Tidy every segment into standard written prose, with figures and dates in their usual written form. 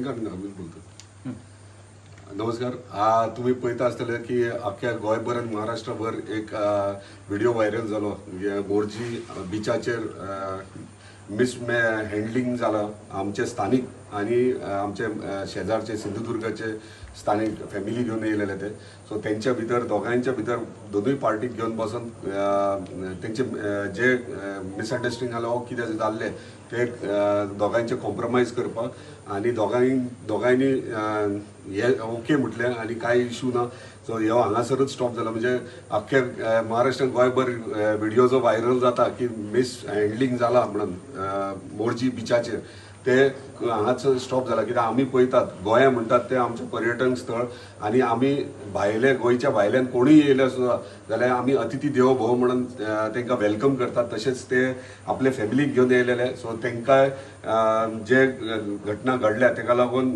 तांकां आमी बोलता. नमस्कार. तुम्ही पळयता आसतले की अख्ख्या गोंयभर आनी महाराष्ट्रभर एक व्हिडिओ व्हायरल जालो मोरजी बिचाचेर हँडलिंग जाला आमचे स्थानिक आणि आमचे शेजारचे सिंधुदुर्गाचे स्थानिक फॅमिली घेऊन येयलेले ते. सो त्यांच्या भितर दोगांच्या भितर दोनूय पार्टीक घेवन बसून तेंचे जे मिसअंडरस्टँडिंग जालें वो कितें जाल्लें ते दोगांचे कॉम्प्रोमायज करपाक आनी दोगांयनी हे ओके म्हटलें आनी कांय इशू ना. सो ह्यो हांगासरूच स्टॉप जाला. म्हणजे अख्खे महाराष्ट्रान गोंयभर व्हिडिओ जो व्हायरल जाता की हँडलिंग जाला म्हणून मोरजी बिचाचेर ते हांगाच स्टॉप जाला. कित्याक आमी पळयतात गोंया म्हणटात ते आमचें पर्यटन स्थळ आनी आमी भायले गोंयच्या भायल्यान कोणूय येयले सुद्दां जाल्यार आमी अतिथी देवो भव म्हणून तांकां वेलकम करतात. तशेंच ते आपले फॅमिलीक घेवन येयलेले. सो तांकां जे घटना घडल्या ताका लागून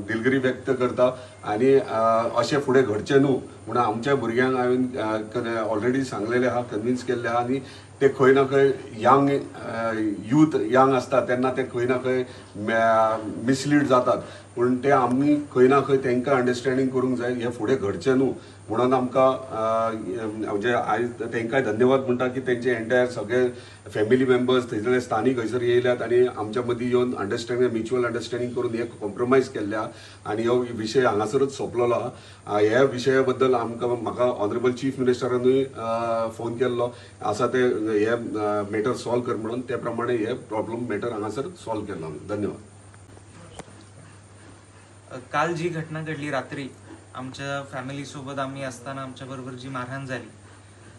दिलगिरी व्यक्त करता आनी अशें फुडें घडचें न्हू म्हणून आमच्या भुरग्यांक हांवें ऑलरेडी सांगलेलें आहा, कन्विन्स केल्लें आहा. आनी ते खंय ना खंय यूथ यंग आसता तेन्ना ते खंय ना खंय मिसलीड जातात. पूण ते आमी खंय ना खंय तांकां अंडरस्टँडींग करूंक जाय हे फुडें घडचें न्हू म्हणून आमकां म्हणजे आयज तांकांय धन्यवाद म्हणटा की तेंचे एंटायर सगळे फॅमिली मेंबर्स थंयसरले स्थानीक हयसर येयल्यात आनी आमच्या मदीं येवन अंडरस्टँडींग म्युच्युअल अंडरस्टँडींग करून हे कॉम्प्रोमायज केल्ल्या आनी हो विशय हांगासरूच सोंपलेलो आहा. ह्या विशया बद्दल म्हाका ऑनरेबल चीफ मिनिस्टरानूय फोन केल्लो आसा ते हे मॅटर सॉल्व कर म्हणून. ते प्रमाणे हे प्रॉब्लेम मॅटर हांगासर सॉल्व केलो आमी. धन्यवाद. काल जी घटना घडली रात्री आमच्या फॅमिली सोबत आम्ही असताना आमच्या बरोबर जी मारहाण झाली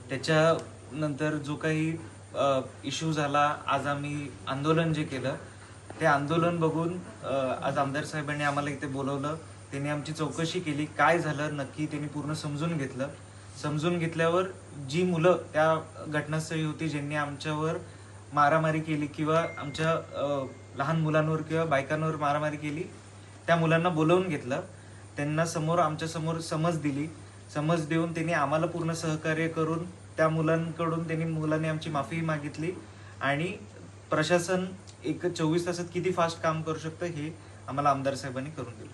त्याच्यानंतर जो काही इश्यू झाला, आज आम्ही आंदोलन जे केलं ते आंदोलन बघून आज आमदार साहेबांनी आम्हाला इथे बोलवलं. त्यांनी आमची चौकशी केली, काय झालं नक्की त्यांनी पूर्ण समजून घेतलं. समजून घेतल्यावर जी मुलं त्या घटनास्थळी होती ज्यांनी आमच्यावर मारामारी केली किंवा आमच्या लहान मुलांवर किंवा बायकांवर मारामारी केली त्या मुलांना बोलवून घेतलं. त्यांना आमच्या समोर समज दिली. समज देऊन त्यांनी आम्हाला पूर्ण सहकार्य करून त्या मुलांनी आमची माफी मागितली आणि प्रशासन एक 24 तासात किती फास्ट काम करू शकतं हे आम्हाला आमदार साहेबांनी करून दिलं.